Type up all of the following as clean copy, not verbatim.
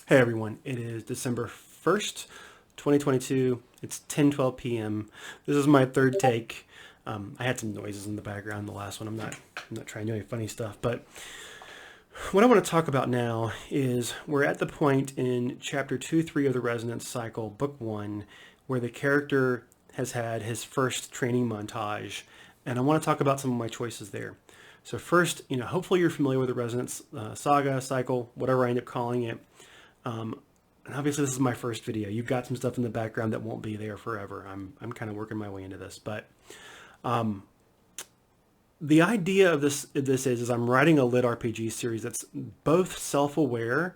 Hey everyone, it is December 1st, 2022. It's 10:12 p.m. This is my third take. I had some noises in the background the last one. I'm not trying to do any funny stuff, but what I want to talk about now is we're at the point in chapter 2, 3 of the Resonance Cycle, book 1, where the character has had his first training montage, and I want to talk about some of my choices there. So first, hopefully you're familiar with the Resonance saga, cycle, whatever I end up calling it. And obviously this is my first video. You've got some stuff in the background that won't be there forever. I'm kind of working my way into this, but the idea of this is I'm writing a lit RPG series that's both self-aware,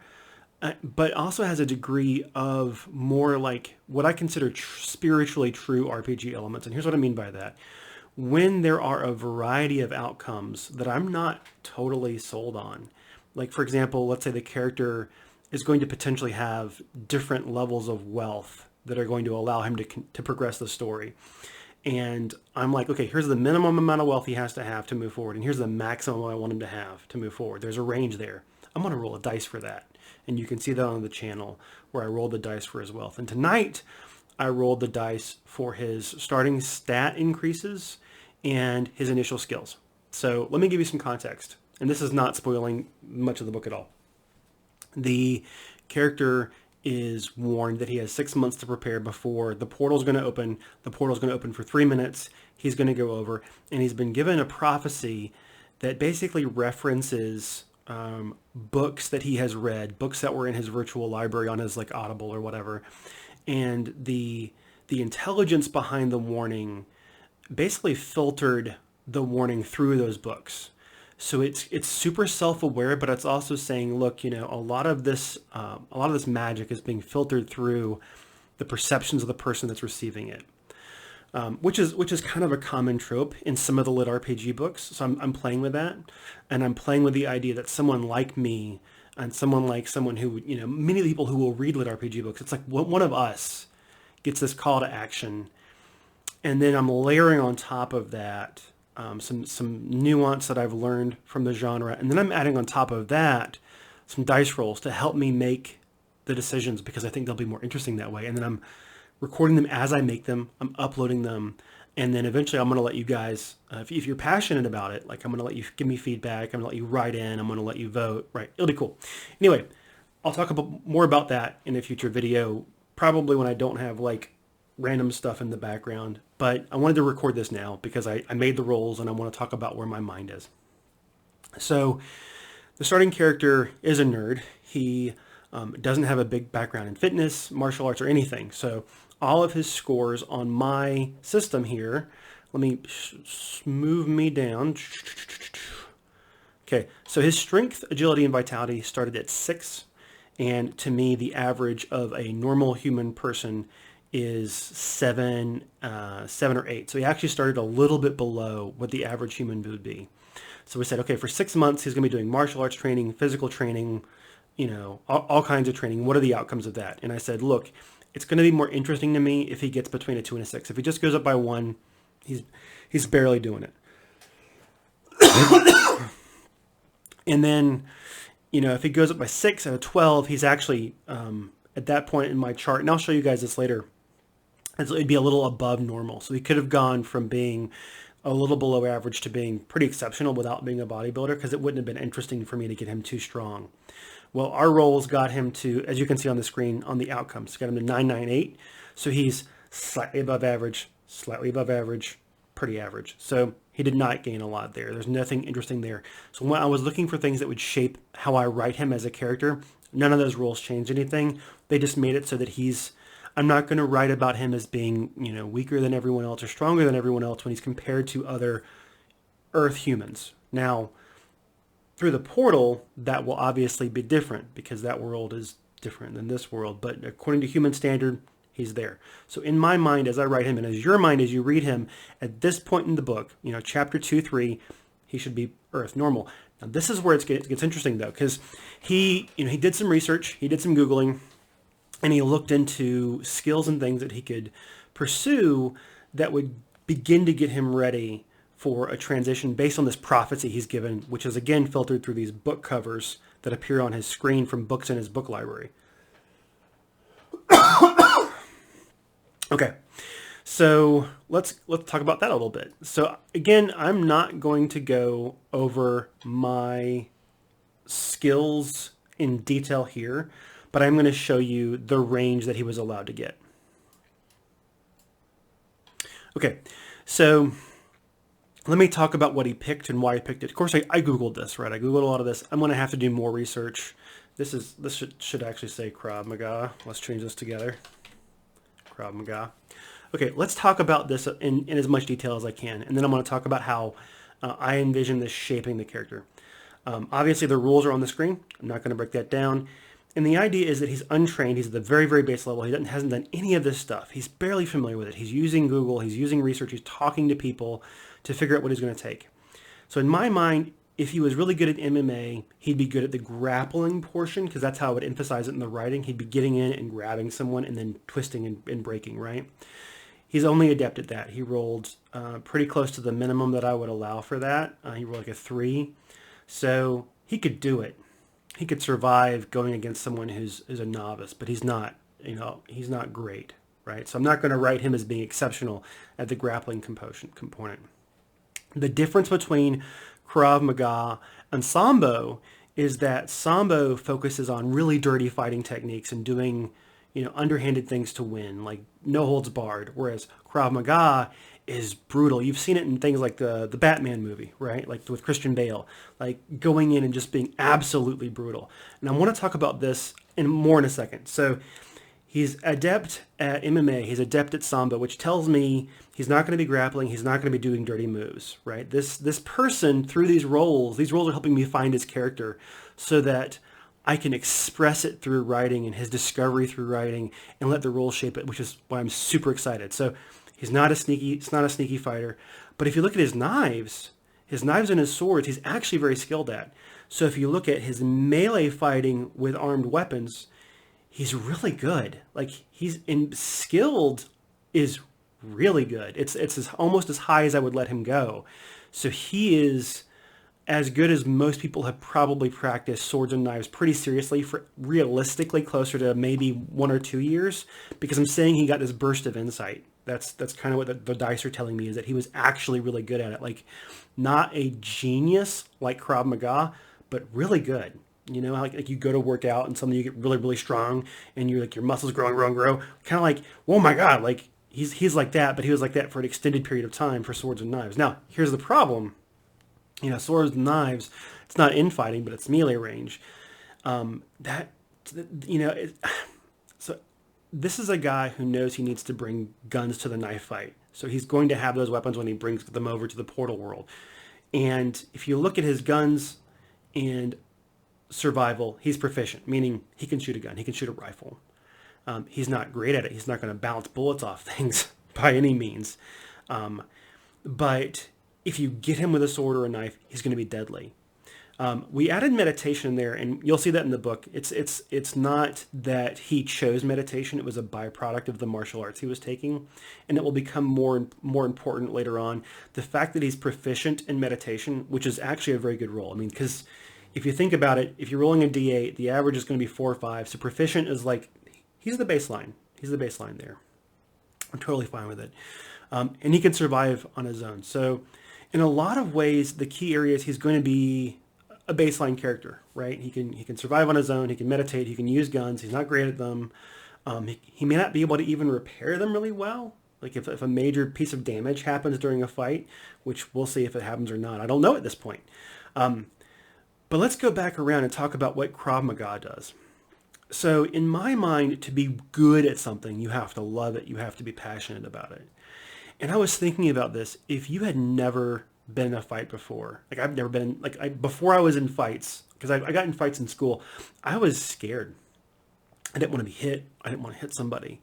but also has a degree of more like what I consider spiritually true RPG elements. And here's what I mean by that. When there are a variety of outcomes that I'm not totally sold on, like for example, let's say the character is going to potentially have different levels of wealth that are going to allow him to progress the story. And I'm like, okay, here's the minimum amount of wealth he has to move forward. And here's the maximum I want him to have to move forward. There's a range there. I'm going to roll a dice for that. And you can see that on the channel where I rolled the dice for his wealth. And tonight I rolled the dice for his starting stat increases and his initial skills. So let me give you some context. And this is not spoiling much of the book at all. The character is warned that he has 6 months to prepare before the portal's going to open. The portal's going to open for 3 minutes. He's going to go over, and he's been given a prophecy that basically references books that he has read, books that were in his virtual library on his like Audible or whatever. And the intelligence behind the warning basically filtered the warning through those books. So it's super self-aware, but it's also saying, look, a lot of this magic is being filtered through the perceptions of the person that's receiving it, which is kind of a common trope in some of the lit RPG books. So I'm playing with that, and I'm playing with the idea that someone like me and someone who many people who will read lit RPG books, it's like one of us gets this call to action, and then I'm layering on top of that some nuance that I've learned from the genre. And then I'm adding on top of that some dice rolls to help me make the decisions because I think they'll be more interesting that way. And then I'm recording them as I make them. I'm uploading them. And then eventually I'm going to let you guys, if you're passionate about it, like I'm going to let you give me feedback. I'm going to let you write in. I'm going to let you vote. Right. It'll be cool. Anyway, I'll talk more about that in a future video, probably when I don't have like random stuff in the background, but I wanted to record this now because I made the rolls and I want to talk about where my mind is. So the starting character is a nerd. He doesn't have a big background in fitness, martial arts, or anything. So all of his scores on my system here, let me move me down. Okay, so his strength, agility, and vitality started at 6. And to me, the average of a normal human person is 7 or 8. So he actually started a little bit below what the average human would be. So we said, okay, for 6 months, he's going to be doing martial arts training, physical training, all kinds of training. What are the outcomes of that? And I said, look, it's going to be more interesting to me if he gets between a 2 and a 6. If he just goes up by 1, he's barely doing it. And then, if he goes up by 6 out of 12, he's actually at that point in my chart, and I'll show you guys this later, it'd be a little above normal. So he could have gone from being a little below average to being pretty exceptional without being a bodybuilder, because it wouldn't have been interesting for me to get him too strong. Well, our rolls got him to, as you can see on the screen, on the outcomes, got him to 998. So he's slightly above average, pretty average. So he did not gain a lot there. There's nothing interesting there. So when I was looking for things that would shape how I write him as a character, none of those rolls changed anything. They just made it so that I'm not going to write about him as being, weaker than everyone else or stronger than everyone else when he's compared to other Earth humans. Now, through the portal, that will obviously be different because that world is different than this world. But according to human standard, he's there. So in my mind, as I write him, and as your mind, as you read him, at this point in the book, chapter 2, 3, he should be Earth normal. Now, this is where it gets interesting, though, because he did some research, he did some Googling, and he looked into skills and things that he could pursue that would begin to get him ready for a transition based on this prophecy he's given, which is again filtered through these book covers that appear on his screen from books in his book library. Okay, so let's talk about that a little bit. So again, I'm not going to go over my skills in detail here, but I'm going to show you the range that he was allowed to get. Okay, so let me talk about what he picked and why he picked it. Of course, I Googled this, right? I Googled a lot of this. I'm going to have to do more research. This should actually say Krav Maga. Let's change this together. Krav Maga. Okay, let's talk about this in as much detail as I can, and then I'm going to talk about how I envision this shaping the character. Obviously, the rules are on the screen. I'm not going to break that down. And the idea is that he's untrained. He's at the very, very base level. He hasn't done any of this stuff. He's barely familiar with it. He's using Google. He's using research. He's talking to people to figure out what he's going to take. So in my mind, if he was really good at MMA, he'd be good at the grappling portion because that's how I would emphasize it in the writing. He'd be getting in and grabbing someone and then twisting and breaking, right? He's only adept at that. He rolled pretty close to the minimum that I would allow for that. He rolled like a 3. So he could do it. He could survive going against someone who's a novice, but he's not, he's not great, right? So I'm not going to write him as being exceptional at the grappling component. The difference between Krav Maga and Sambo is that Sambo focuses on really dirty fighting techniques and doing, underhanded things to win, like no holds barred, whereas Krav Maga is brutal. You've seen it in things like the Batman movie, right? Like with Christian Bale, like going in and just being absolutely brutal. And I want to talk about this more in a second. So he's adept at MMA. He's adept at Sambo, which tells me he's not going to be grappling. He's not going to be doing dirty moves, right? This person through these roles are helping me find his character so that I can express it through writing and his discovery through writing and let the roles shape it, which is why I'm super excited. So it's not a sneaky fighter. But if you look at his knives and his swords, he's actually very skilled at. So if you look at his melee fighting with armed weapons, he's really good. Like skilled is really good. It's almost as high as I would let him go. So he is as good as most people have probably practiced swords and knives pretty seriously for realistically closer to maybe 1 or 2 years, because I'm saying he got this burst of insight. That's kind of what the dice are telling me, is that he was actually really good at it. Like not a genius like Krav Maga, but really good. Like you go to work out and suddenly you get really, really strong and you're like your muscles grow. Kind of like, oh my God, like he's like that, but he was like that for an extended period of time for swords and knives. Now, here's the problem. Swords and knives, it's not infighting, but it's melee range. So this is a guy who knows he needs to bring guns to the knife fight. So he's going to have those weapons when he brings them over to the portal world. And if you look at his guns and survival, he's proficient, meaning he can shoot a gun, he can shoot a rifle. He's not great at it. He's not going to bounce bullets off things by any means. But if you get him with a sword or a knife, he's going to be deadly. We added meditation there, and you'll see that in the book. It's not that he chose meditation. It was a byproduct of the martial arts he was taking, and it will become more important later on. The fact that he's proficient in meditation, which is actually a very good role. I mean, because if you think about it, if you're rolling a D8, the average is going to be 4 or 5. So proficient is like, he's the baseline. He's the baseline there. I'm totally fine with it. And he can survive on his own. So in a lot of ways, the key areas, he's going to be a baseline character, right? He can survive on his own. He can meditate. He can use guns. He's not great at them. He may not be able to even repair them really well. Like if a major piece of damage happens during a fight, which we'll see if it happens or not. I don't know at this point. But let's go back around and talk about what Krav Maga does. So in my mind, to be good at something, you have to love it. You have to be passionate about it. And I was thinking about this. If you had never been in a fight before, like I've never been, before I was in fights, because I got in fights in school, I was scared. I didn't want to be hit. I didn't want to hit somebody.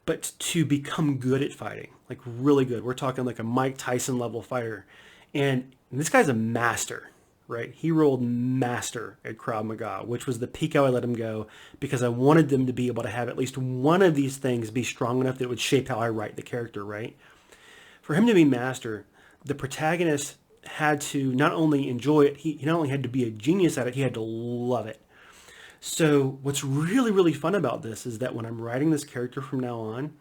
But to become good at fighting, like really good, we're talking like a Mike Tyson level fighter. And this guy's a master, right? He rolled master at Krav Maga, which was the peak I let him go because I wanted them to be able to have at least one of these things be strong enough that it would shape how I write the character, right? For him to be master, the protagonist had to not only enjoy it, he not only had to be a genius at it, he had to love it. So what's really, really fun about this is that when I'm writing this character from now on,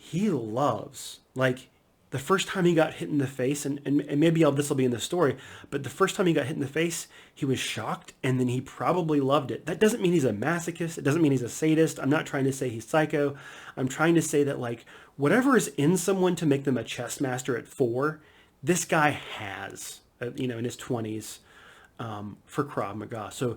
he loves, like, the first time he got hit in the face, and maybe this will be in the story, but the first time he got hit in the face, he was shocked, and then he probably loved it. That doesn't mean he's a masochist. It doesn't mean he's a sadist. I'm not trying to say he's psycho. I'm trying to say that, like, whatever is in someone to make them a chess master at 4, this guy has, in his 20s, for Krav Maga. So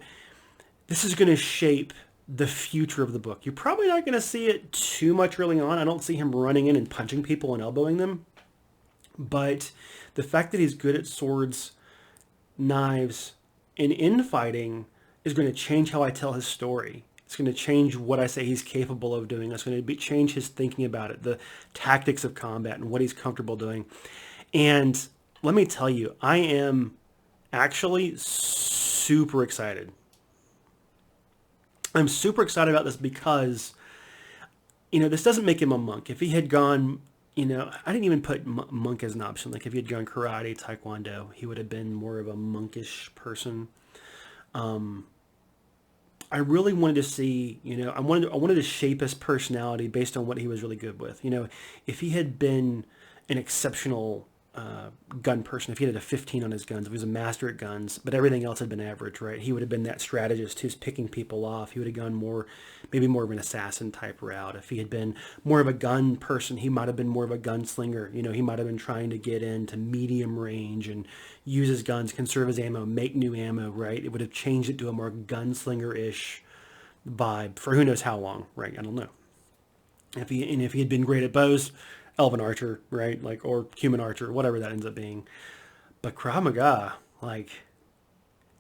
this is going to shape the future of the book. You're probably not going to see it too much early on. I don't see him running in and punching people and elbowing them. But the fact that he's good at swords, knives, and infighting is going to change how I tell his story. It's going to change what I say he's capable of doing. It's going to change his thinking about it, the tactics of combat and what he's comfortable doing. And let me tell you, I am actually super excited. I'm super excited about this because, this doesn't make him a monk. If he had gone, I didn't even put monk as an option. Like if he had gone karate, taekwondo, he would have been more of a monkish person. I really wanted to see, I wanted to shape his personality based on what he was really good with. If he had been an exceptional gun person, if he had a 15 on his guns, if he was a master at guns, but everything else had been average, right? He would have been that strategist who's picking people off. He would have gone maybe more of an assassin type route. If he had been more of a gun person, he might have been more of a gunslinger. He might have been trying to get into medium range and use his guns, conserve his ammo, make new ammo, right? It would have changed it to a more gunslinger-ish vibe for who knows how long, right? I don't know. If he had been great at bows, elven archer, right? Like, or human archer, whatever that ends up being. But Krav Maga,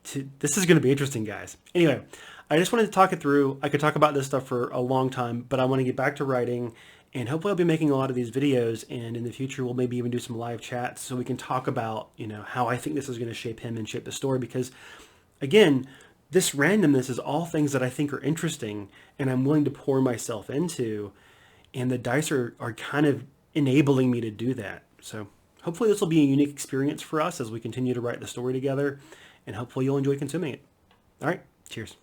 this is going to be interesting, guys. Anyway, I just wanted to talk it through. I could talk about this stuff for a long time, but I want to get back to writing, and hopefully I'll be making a lot of these videos, and in the future we'll maybe even do some live chats so we can talk about, how I think this is going to shape him and shape the story, because, again, this randomness is all things that I think are interesting, and I'm willing to pour myself into, and the dice are kind of enabling me to do that. So hopefully this will be a unique experience for us as we continue to write the story together, and hopefully you'll enjoy consuming it. All right, cheers.